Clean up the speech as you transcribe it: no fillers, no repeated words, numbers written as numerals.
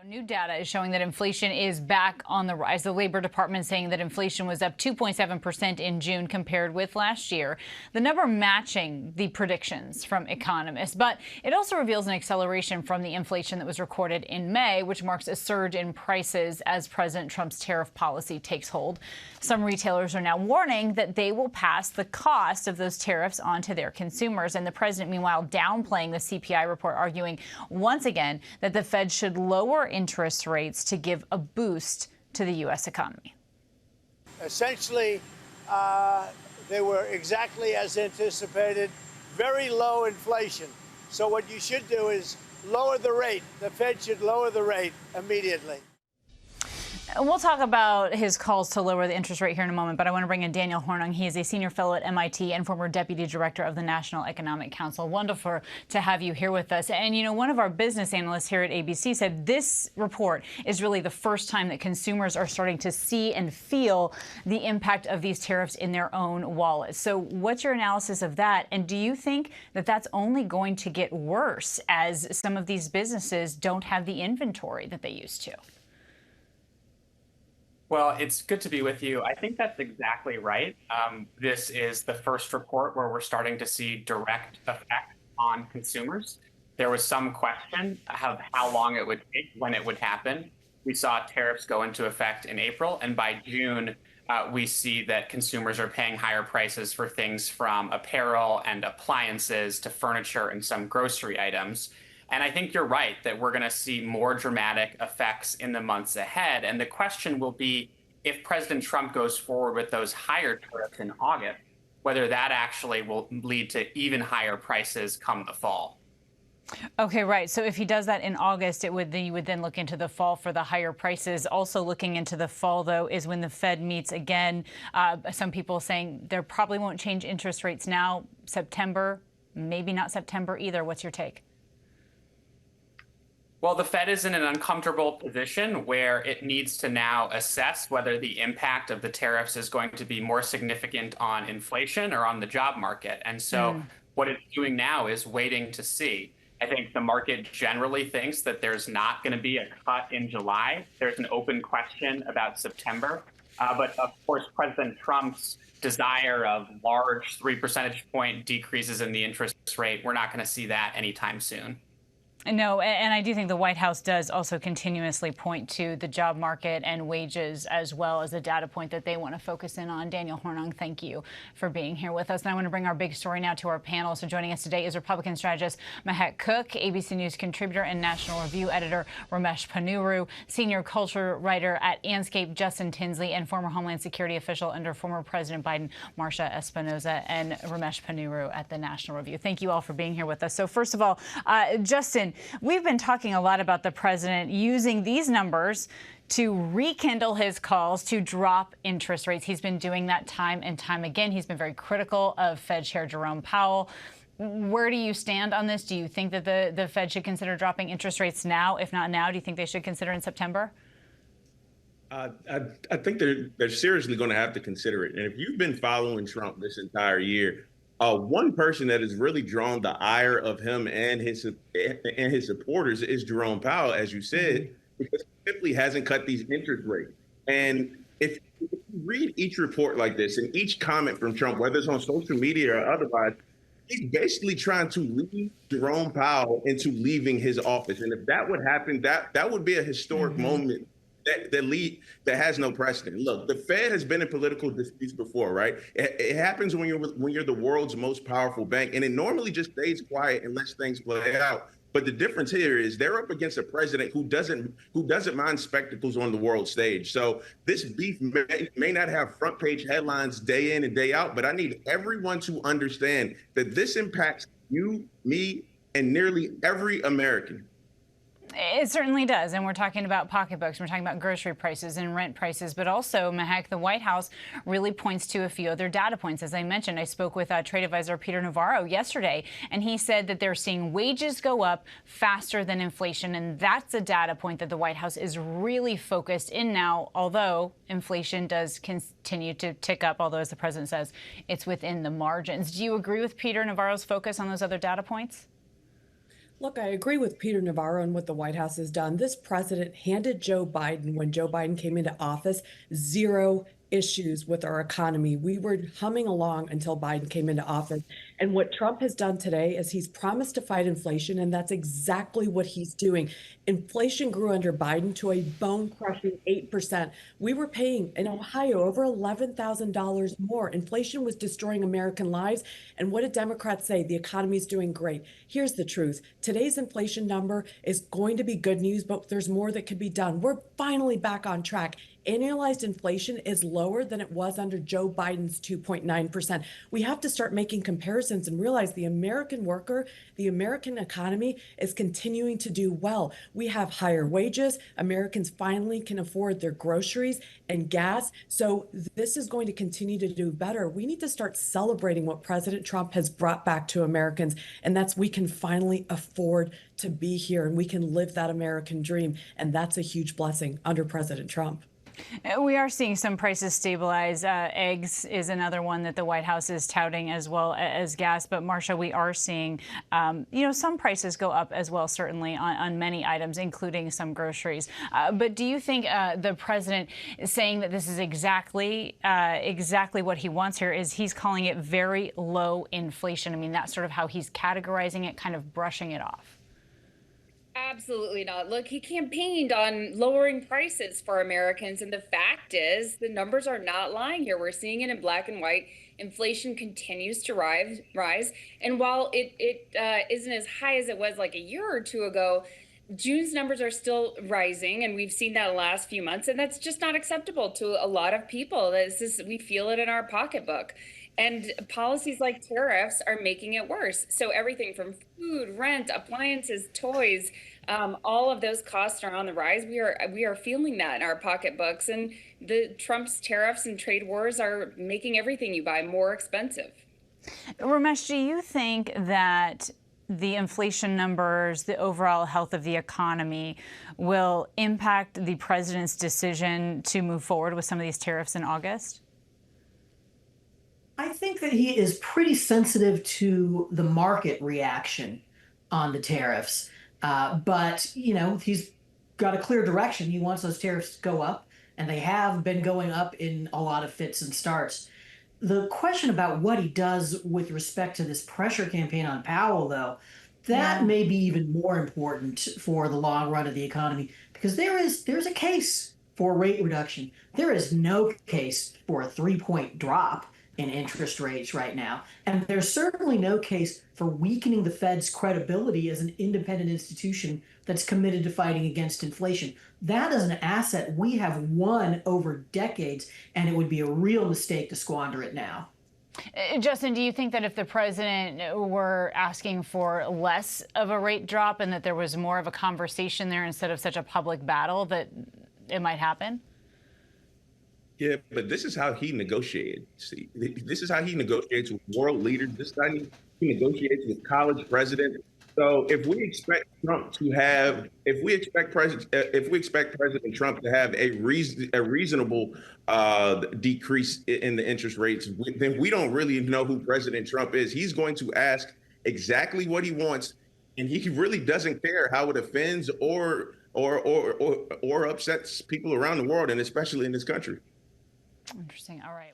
New data is showing that inflation is back on the rise. The Labor Department saying that inflation was up 2.7% in June compared with last year. The number matching the predictions from economists. But it also reveals an acceleration from the inflation that was recorded in May, which marks a surge in prices as President Trump's tariff policy takes hold. Some retailers are now warning that they will pass the cost of those tariffs on to their consumers. And the president, meanwhile, downplaying the CPI report, arguing once again that the Fed should lower interest rates to give a boost to the U.S. economy. Essentially, they were exactly as anticipated, very low inflation. So what you should do is lower the rate. The Fed should lower the rate immediately. And we'll talk about his calls to lower the interest rate here in a moment, but I want to bring in Daniel Hornung. He is a senior fellow at MIT and former deputy director of the National Economic Council. Wonderful to have you here with us. And, you know, one of our business analysts here at ABC said this report is really the first time that consumers are starting to see and feel the impact of these tariffs in their own wallets. So what's your analysis of that? And do you think that that's only going to get worse as some of these businesses don't have the inventory that they used to? Well, it's good to be with you. I think that's exactly right. This is the first report where we're starting to see direct effect on consumers. There was some question of how long it would take, when it would happen. We saw tariffs go into effect in April, and by June, we see that consumers are paying higher prices for things from apparel and appliances to furniture and some grocery items. And I think you're right that we're going to see more dramatic effects in the months ahead. And the question will be, if President Trump goes forward with those higher tariffs in August, whether that actually will lead to even higher prices come the fall. OK, right. So if he does that in August, you would then look into the fall for the higher prices. Also looking into the fall, though, is when the Fed meets again. Some people saying there probably won't change interest rates now. September, maybe not September either. What's your take? Well, the Fed is in an uncomfortable position where it needs to now assess whether the impact of the tariffs is going to be more significant on inflation or on the job market. And so what it's doing now is waiting to see. I think the market generally thinks that there's not going to be a cut in July. There's an open question about September. But of course, President Trump's desire of large 3 percentage point decreases in the interest rate, we're not going to see that anytime soon. No, and I do think the White House does also continuously point to the job market and wages as well as a data point that they want to focus in on. Daniel Hornung, thank you for being here with us. And I want to bring our big story now to our panel. So joining us today is Republican strategist Mahek Cook, ABC News contributor and National Review editor Ramesh Ponnuru, senior culture writer at Anscape Justin Tinsley, and former Homeland Security official under former President Biden Marsha Espinoza, and Ramesh Ponnuru at the National Review. Thank you all for being here with us. So first of all, Justin, we've been talking a lot about the president using these numbers to rekindle his calls to drop interest rates. He's been doing that time and time again. He's been very critical of Fed Chair Jerome Powell. Where do you stand on this? Do you think that the Fed should consider dropping interest rates now? If not now, do you think they should consider in September? I think they're seriously going to have to consider it. And if you've been following Trump this entire year, one person that has really drawn the ire of him and his supporters is Jerome Powell, as you said, because he simply hasn't cut these interest rates. And if you read each report like this and each comment from Trump, whether it's on social media or otherwise, he's basically trying to lead Jerome Powell into leaving his office. And if that would happen, that would be a historic moment that has no precedent. Look, the Fed has been in political disputes before, right? It happens when you're the world's most powerful bank, and it normally just stays quiet and lets things play out. But the difference here is they're up against a president who doesn't mind spectacles on the world stage. So this beef may not have front page headlines day in and day out, but I need everyone to understand that this impacts you, me, and nearly every American. It certainly does. And we're talking about pocketbooks. We're talking about grocery prices and rent prices. But also, Mahek, the White House really points to a few other data points. As I mentioned, I spoke with trade advisor Peter Navarro yesterday, and he said that they're seeing wages go up faster than inflation. And that's a data point that the White House is really focused in now, although inflation does continue to tick up, although, as the president says, it's within the margins. Do you agree with Peter Navarro's focus on those other data points? Look, I agree with Peter Navarro and what the White House has done. This president handed Joe Biden, when Joe Biden came into office, zero issues with our economy. We were humming along until Biden came into office. And what Trump has done today is he's promised to fight inflation, and that's exactly what he's doing. Inflation grew under Biden to a bone crushing 8%. We were paying in Ohio over $11,000 more. Inflation was destroying American lives. And what did Democrats say? The economy is doing great. Here's the truth. Today's inflation number is going to be good news, but there's more that could be done. We're finally back on track. Annualized inflation is lower than it was under Joe Biden's 2.9%. We have to start making comparisons and realize the American worker, the American economy is continuing to do well. We have higher wages. Americans finally can afford their groceries and gas. So this is going to continue to do better. We need to start celebrating what President Trump has brought back to Americans, and that's we can finally afford to be here and we can live that American dream. And that's a huge blessing under President Trump. We are seeing some prices stabilize. Eggs is another one that the White House is touting, as well as gas. But Marcia, we are seeing, some prices go up as well, certainly on many items, including some groceries. But do you think the president is saying that this is exactly what he wants here? Is he's calling it very low inflation? I mean, that's sort of how he's categorizing it, kind of brushing it off. Absolutely not. Look, he campaigned on lowering prices for Americans, and the fact is the numbers are not lying here. We're seeing it in black and white. Inflation continues to rise. And while it isn't as high as it was like a year or two ago, June's numbers are still rising, and we've seen that the last few months, and that's just not acceptable to a lot of people. We feel it in our pocketbook. And policies like tariffs are making it worse. So everything from food, rent, appliances, toys, all of those costs are on the rise. We are feeling that in our pocketbooks, and the Trump's tariffs and trade wars are making everything you buy more expensive. Ramesh, do you think that the inflation numbers, the overall health of the economy, will impact the president's decision to move forward with some of these tariffs in August? I think that he is pretty sensitive to the market reaction on the tariffs. But, he's got a clear direction. He wants those tariffs to go up, and they have been going up in a lot of fits and starts. The question about what he does with respect to this pressure campaign on Powell, though, that may be even more important for the long run of the economy, because there's a case for rate reduction. There is no case for a 3-point drop in interest rates right now. And there's certainly no case for weakening the Fed's credibility as an independent institution that's committed to fighting against inflation. That is an asset we have won over decades, and it would be a real mistake to squander it now. Justin, do you think that if the president were asking for less of a rate drop and that there was more of a conversation there instead of such a public battle, that it might happen? Yeah, but this is how he negotiated. See, this is how he negotiates with world leaders. This is how he negotiates with college presidents. So if we expect President Trump to have a reasonable decrease in the interest rates, then we don't really know who President Trump is. He's going to ask exactly what he wants, and he really doesn't care how it offends or upsets people around the world, and especially in this country. Interesting. All right.